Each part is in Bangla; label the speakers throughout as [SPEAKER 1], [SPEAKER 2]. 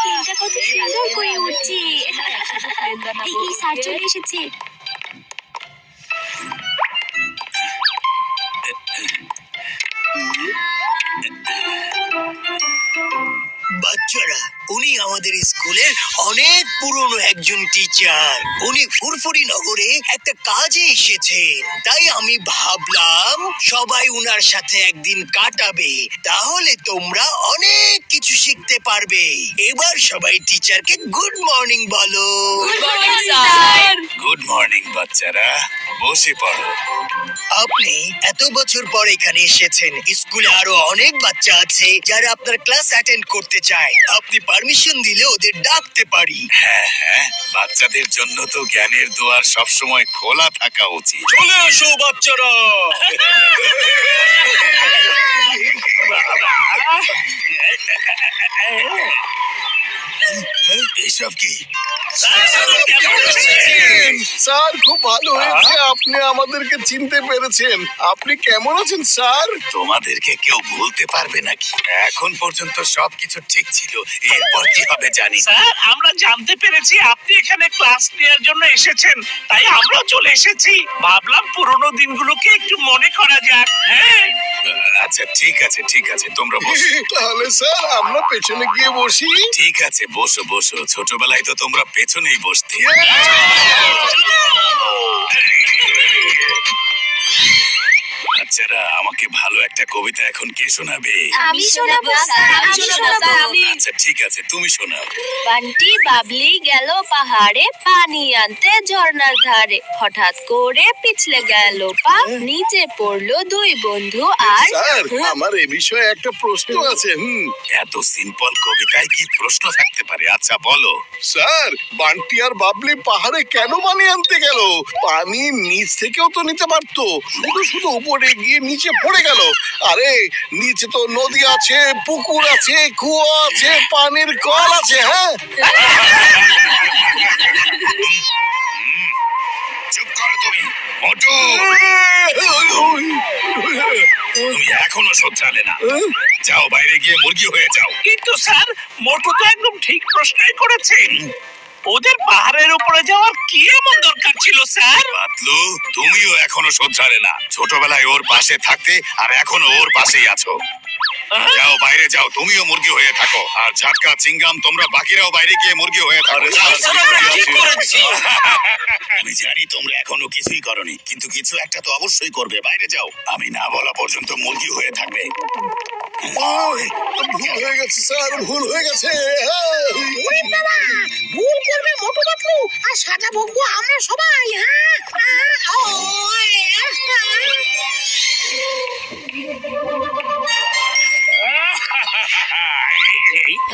[SPEAKER 1] প্লেনটা কত সুন্দর করে উঠছে। এই স্যার চলে এসেছে।
[SPEAKER 2] বাচ্চারা, উনি আমাদের স্কুলের অনেক পুরনো একজন টিচার। উনি ফুরফুরি নগরে একটা কাজে এসেছেন, তাই আমি ভাবলাম সবাই উনার সাথে একদিন কাটাবে, তাহলে তোমরা অনেক কিছু শিখতে পারবে। এবার সবাই টিচারকে গুড মর্নিং বলো।
[SPEAKER 3] গুড মর্নিং বাচ্চারা, বসে পড়ো।
[SPEAKER 2] আপনি এত বছর পর এখানে এসেছেন। স্কুলে আরো অনেক বাচ্চা আছে যারা আপনার ক্লাস অ্যাটেন্ড করতে চায়। আপনি পারমিশন দিলে ওদের ডাকতে পারি।
[SPEAKER 3] হ্যাঁ হ্যাঁ, বাচ্চাদের জন্য তো জ্ঞানের দুয়ার সবসময় খোলা থাকা উচিত।
[SPEAKER 2] চলে এসো বাচ্চারা।
[SPEAKER 3] এসব কি?
[SPEAKER 4] স্যার, খুব ভালো হয়েছে আপনি আমাদেরকে চিনতে পেরেছেন। আপনি কেমন আছেন স্যার?
[SPEAKER 3] তোমাদেরকে কেউ ভুলতে পারবে নাকি? এখন পর্যন্ত সবকিছু ঠিক ছিল, এরপর কি হবে জানি না।
[SPEAKER 5] স্যার, আমরা জানতে পেরেছি আপনি এখানে ক্লাস নেওয়ার জন্য এসেছেন, তাই আমরাও চলে এসেছি। ভাবলাম পুরোনো দিনগুলোকে একটু মনে করা যাক। হ্যাঁ,
[SPEAKER 3] আচ্ছা ঠিক আছে ঠিক আছে, তোমরা বসো।
[SPEAKER 4] তাহলে স্যার আমরা পেছনে গিয়ে বসি।
[SPEAKER 3] ঠিক আছে, বসো বসো। ছোটবেলায় তো তোমরা পেছনেই বসতে। বাচ্চারা, আমাকে ভালো একটা কবিতা এখন কে শোনাবে?
[SPEAKER 1] আমি শোনাবো স্যার, আমি শোনাবো।
[SPEAKER 3] আচ্ছা ঠিক আছে, তুমি শোনাও।
[SPEAKER 1] বান্টি বাবলি গেল পাহাড়ে পানি আনতে ঝর্ণার ধারে, হঠাৎ করে পিছলে গেল পা, নিচে পড়লো দুই বন্ধু আর
[SPEAKER 4] স্যার, আমার এ বিষয়ে একটা প্রশ্ন আছে।
[SPEAKER 3] এত সিম্পল কবিতায় কি প্রশ্ন থাকতে পারে? আচ্ছা বলো।
[SPEAKER 4] স্যার, বান্টি আর বাবলি পাহাড়ে কেন পানি আনতে গেল? পানি নিচ থেকেও তো নিতে পারতো, শুধু শুধু উপরে গিয়ে নিচে পড়ে গেল। আরে নিচে তো নদী আছে, পুকুর আছে, কুয়ো আছে, পানির কল আছে। হ্যাঁ,
[SPEAKER 3] চুপ করো তুমি, মোটু। তুমি এখনো শোধরালে না। যাও, বাইরে গিয়ে মুরগি হয়ে যাও।
[SPEAKER 5] কিন্তু স্যার, মোটু তো একদম ঠিক প্রশ্নই করেছে। ওদের পাহাড়ের উপরে যাওয়ার কি এমন দরকার ছিল স্যার?
[SPEAKER 3] পাতলু, তুমিও এখনো শোধরালে না। ছোটবেলায় ওর পাশে থাকতে আর এখনো ওর পাশেই আছো। যাও, বাইরে যাও, তুমিও মুরগি হয়ে থাকো। আর ঝাটকা, চিংগাম, তোমরা বাকিরাও বাইরে গিয়ে মুরগি হয়ে থাকো। আমি জানি তোমরা এখনো কিছুই করনি, কিন্তু কিছু একটা তো অবশ্যই করবে। বাইরে যাও, আমি না বলা পর্যন্ত মুরগি হয়ে থাকবে।
[SPEAKER 4] ভুল হয়ে গেছে স্যার, ভুল হয়ে গেছে।
[SPEAKER 6] ভুল করবে মোটু পাতলু, আর সাজা ভোগবো আমরা সবাই।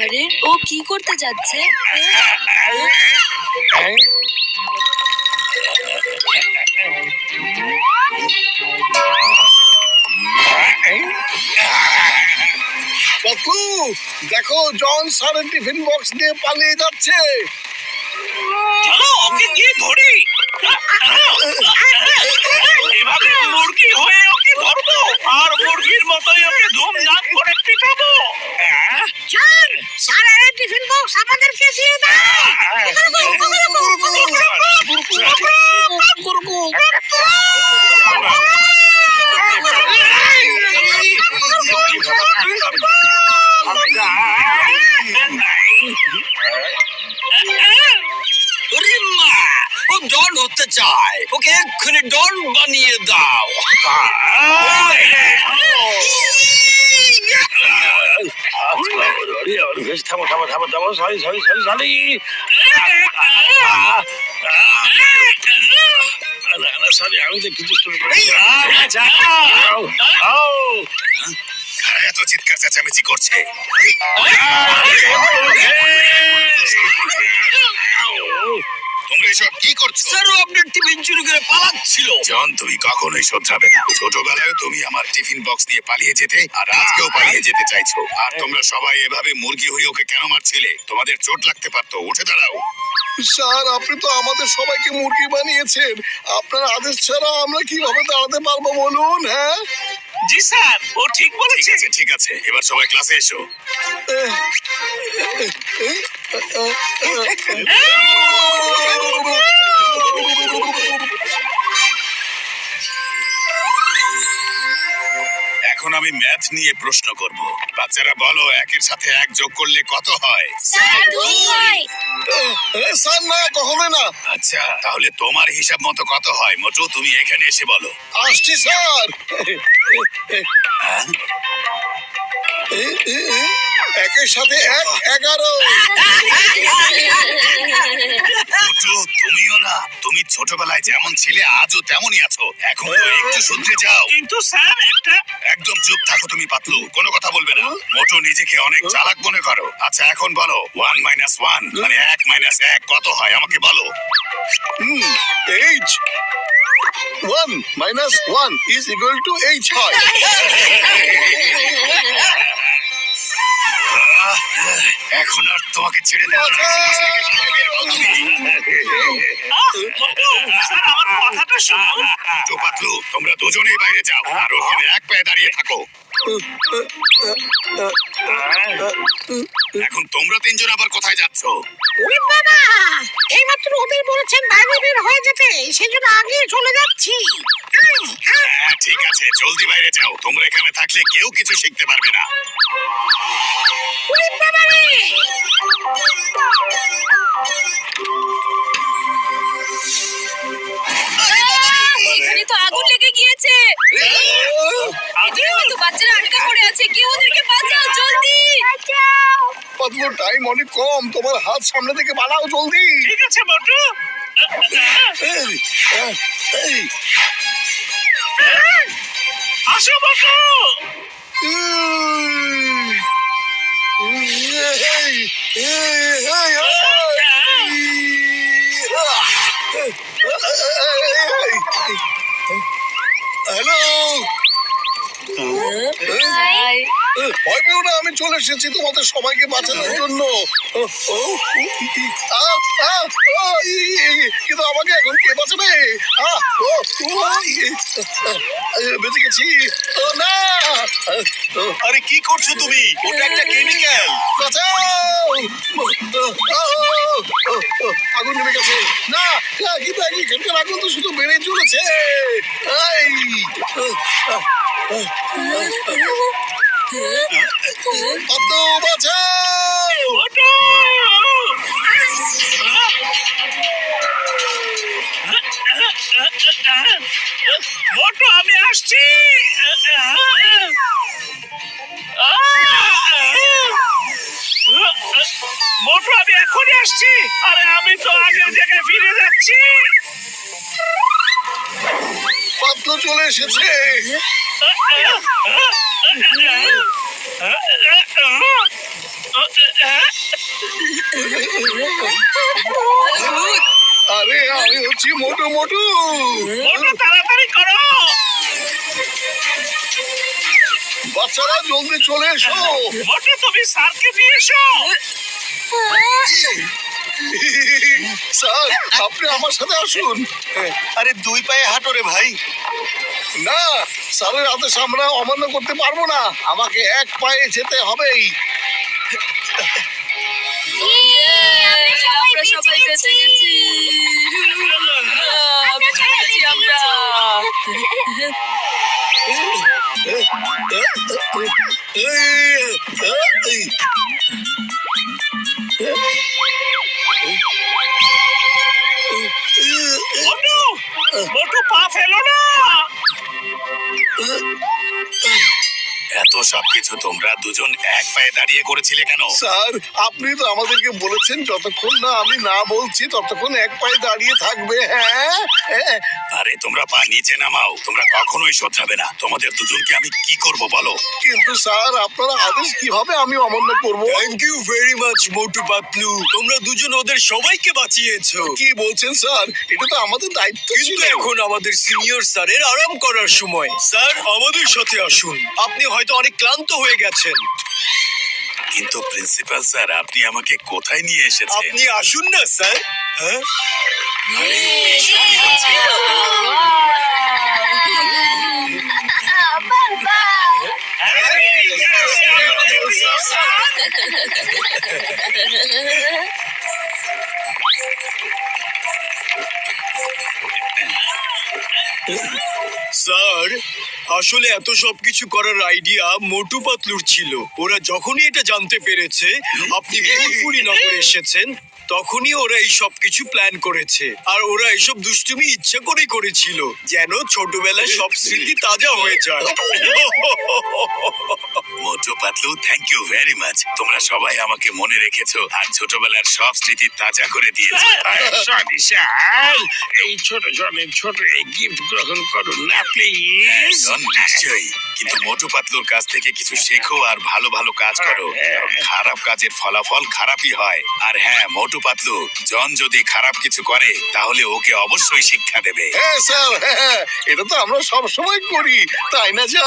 [SPEAKER 1] আরে ও কি করতে যাচ্ছে?
[SPEAKER 4] পাতলু, দেখো জন স্যারের টিফিন বক্স নিয়ে পালিয়ে যাচ্ছে।
[SPEAKER 5] চলো ওকে গিয়ে ধরি। এভাবে মুরগি হয়ে ওকে ধরবো, আর মুরগির মতোই ওকে ধুমধাম করে পিটাবো।
[SPEAKER 6] চল, স্যারের টিফিন বক্স আমাদেরকে দিয়ে দাও।
[SPEAKER 2] ও ডন হতে চায়, ওকে এক্ষুনি ডন বানিয়ে দাও।
[SPEAKER 5] থামো থামো থামো থামো, sorry sorry sorry sorry. Sorry, আমি তো কিছু শুরু করি।
[SPEAKER 3] কারা এত চিৎকার চেঁচামেচি করছে? তোমরা এসব কি করছো?
[SPEAKER 2] স্যার, ও আপনার টিফিন চুরি করে পালাচ্ছিল।
[SPEAKER 3] জন, তুমি কখনোই শোধরাবে না। ছোটবেলায় তুমি আমার টিফিন বক্স নিয়ে পালিয়ে যেতে, আর আজকেও পালিয়ে যেতে চাইছো। আর তোমরা সবাই এভাবে মুরগি হয়ে ওকে কেন মারছিলে? তোমাদের চোট লাগতে পারতো। উঠে দাঁড়াও।
[SPEAKER 4] স্যার, আপনি তো আমাদের সবাইকে মুরগি বানিয়েছেন। আপনার আদেশ ছাড়া আমরা কিভাবে দাঁড়াতে পারবো বলুন? হ্যাঁ,
[SPEAKER 5] জি স্যার, ও ঠিক
[SPEAKER 3] ঠিক
[SPEAKER 5] বলেছে।
[SPEAKER 3] আছে ঠিক আছে, এবার সবাই ক্লাসে এসো। এখন আমি ম্যাথ নিয়ে প্রশ্ন করব। বাচ্চারা বলো, একের সাথে এক যোগ করলে কত হয়?
[SPEAKER 1] স্যার 2 হয়।
[SPEAKER 4] স্যার না, কখনোই না।
[SPEAKER 3] আচ্ছা, তাহলে তোমার হিসাব মতো কত হয়? মোটু, তুমি এখানে এসে বলো।
[SPEAKER 4] আসছি স্যার।
[SPEAKER 3] হ্যাঁ?
[SPEAKER 4] একের সাথে এক 11।
[SPEAKER 3] মোটু, তুমিও না। তুমি ছোটবেলায় যেমন ছিলে আজও তেমনই আছো। এখন তো একটু শুধরে যাও।
[SPEAKER 5] কিন্তু স্যার একটা
[SPEAKER 3] একদম চুপ থাকো তুমি, পাতলু, কোনো কথা বলবে না। মোটু নিজেকে অনেক চালাক মনে করো। আচ্ছা এখন বলো, 1 - 1 মানে 1 - 1 কত হয় আমাকে বলো।
[SPEAKER 4] H 1 - 1 is equal to H হয়।
[SPEAKER 3] এখন আর তোমাকে ছেড়ে দেবো না। ক্লাস থেকে বাইরে বের হও তুমি।
[SPEAKER 5] মোটু, স্যার আমার কথাটা শুনুন।
[SPEAKER 3] তো পাতলু, তোমরা দুজনেই বাইরে যাও আর ওখানে এক পায়ে দাঁড়িয়ে থাকো। এখন তোমরা তিনজন আবার কোথায় যাচ্ছ?
[SPEAKER 6] ওরে বাবা, এইমাত্র ওদের বলেছেন বাইরে বের হয়ে যেতে, সেই জন্য আগে চলে যাচ্ছি।
[SPEAKER 3] হ্যাঁ ঠিক আছে, জলদি বাইরে যাও। তোমরা এখানে থাকলে কেউ কিছু শিখতে পারবে না।
[SPEAKER 6] ওরে বাবা রে!
[SPEAKER 1] এখানে তো আগুন লেগে গিয়েছে। এদিকে হয়তো বাচ্চারা আটকা পড়ে আছে, কেউ ওদেরকে বাঁচাও জলদি।
[SPEAKER 4] পাতলু, টাইম অনেক কম, তোমার হাত সামনে থেকে বাড়াও জলদি।
[SPEAKER 5] ঠিক আছে মোটু।
[SPEAKER 4] এই, এই,
[SPEAKER 5] আসো মোটু।
[SPEAKER 4] Hello,
[SPEAKER 1] high.
[SPEAKER 4] ভয় পেও না, আমি চলে এসেছি তোমাদের সবাইকে বাঁচানোর জন্য। কিন্তু আমাকে এখন কে বাঁচাবে? বেঁচে গেছি। না,
[SPEAKER 2] আরে কি করছো তুমি? ওটা একটা কেমিক্যাল।
[SPEAKER 4] বাঁচাও! আগুন নেমে গেছে। না, কিন্তু এখানকার আগুন তো শুধু বেড়ে চলেছে। এই, পাতলু, বাঁচাও!
[SPEAKER 5] মোটু! মোটু, আমি আসছি। মোটু, আমি এখনই আসছি। আরে আমি তো আগের জায়গায় ফিরে যাচ্ছি।
[SPEAKER 4] পাতলু চলে এসেছে। আরে আমি হচ্ছি মোটু মোটু।
[SPEAKER 5] মোটু, তাড়াতাড়ি করো।
[SPEAKER 4] বাচ্চারা জলদি চলে এসো।
[SPEAKER 5] মোটু, তুমি স্যারকে নিয়ে এসো।
[SPEAKER 4] স্যার, আপনি আমার সাথে আসুন।
[SPEAKER 2] আরে 2 পায়ে হাঁটো রে ভাই।
[SPEAKER 4] না, স্যারের আদেশ আমরা অমান্য করতে পারবো না, আমাকে এক পায়ে যেতে হবেই।
[SPEAKER 1] আমরা সবাই বেঁচে গেছি। বেঁচে গেছি আমরা।
[SPEAKER 5] মোটু, মোটু, পা ফেলো না।
[SPEAKER 3] এত সবকিছু তোমরা দুজন এক পায়ে দাঁড়িয়ে করেছিলে কেন?
[SPEAKER 4] স্যার, আপনি তো আমাদেরকে বলেছেন যতক্ষণ না আমি না বলছি ততক্ষণ এক পায়ে দাঁড়িয়ে থাকবে। হ্যাঁ,
[SPEAKER 3] আরে তোমরা পা নিচে নামাও, তোমরা কখনোই শোধরাবে না। তোমাদের দুজনকে আমি কি করব বলো?
[SPEAKER 4] কিন্তু স্যার আপনারা আদেশ কিভাবে আমি অমান্য করব?
[SPEAKER 2] Thank you very much Motu Patlu, তোমরা দুজন ওদের সবাইকে বাঁচিয়েছো।
[SPEAKER 4] কি বলছেন স্যার? এটা তো আমাদের দায়িত্ব ছিল।
[SPEAKER 2] কিন্তু এখন আমাদের সিনিয়র স্যারের আরাম করার সময়। স্যার, আমাদের সাথে আসুন, আপনি হয়তো অনেক ক্লান্ত হয়ে গেছেন।
[SPEAKER 3] কিন্তু প্রিন্সিপাল স্যার, আপনি আমাকে কোথায় নিয়ে এসেছেন?
[SPEAKER 2] আপনি আসুন না স্যার। হ্যাঁ,
[SPEAKER 1] বাহ, বাহ।
[SPEAKER 2] স্যার, আসলে এত সবকিছু করার আইডিয়া মোটু পাতলুর ছিল। ওরা যখনই এটা জানতে পেরেছে আপনি ফুরফুরি নগরে এসেছেন, তখনই ওরা এই সব কিছু প্ল্যান করেছে। আর ওরা এইসব দুষ্টুমি ইচ্ছা করেই করেছিল, যেন ছোটবেলায় সব স্মৃতি তাজা হয়ে যায়।
[SPEAKER 3] Motu Patlu, thank you very much. তোমরা সবাই আমাকে মনে রেখেছো আর ছোটবেলার সব স্মৃতি তাজা করে দিয়েছো।
[SPEAKER 5] সরি স্যার, এই ছোট এই গিফট গ্রহণ করুন না প্লিজ।
[SPEAKER 3] শোন, নিশ্চয়ই, কিন্তু মোটু পাতলুর কাছ থেকে কিছু শেখো আর ভালো ভালো কাজ করো, কারণ খারাপ কাজের ফলাফল খারাপই হয়। আর হ্যাঁ মোটু পাতলু, জন যদি খারাপ কিছু করে তাহলে ওকে অবশ্যই শিক্ষা দেবে।
[SPEAKER 4] হ্যাঁ স্যার, হ্যাঁ, এটা তো আমরা সব সময় করি, তাই না? যা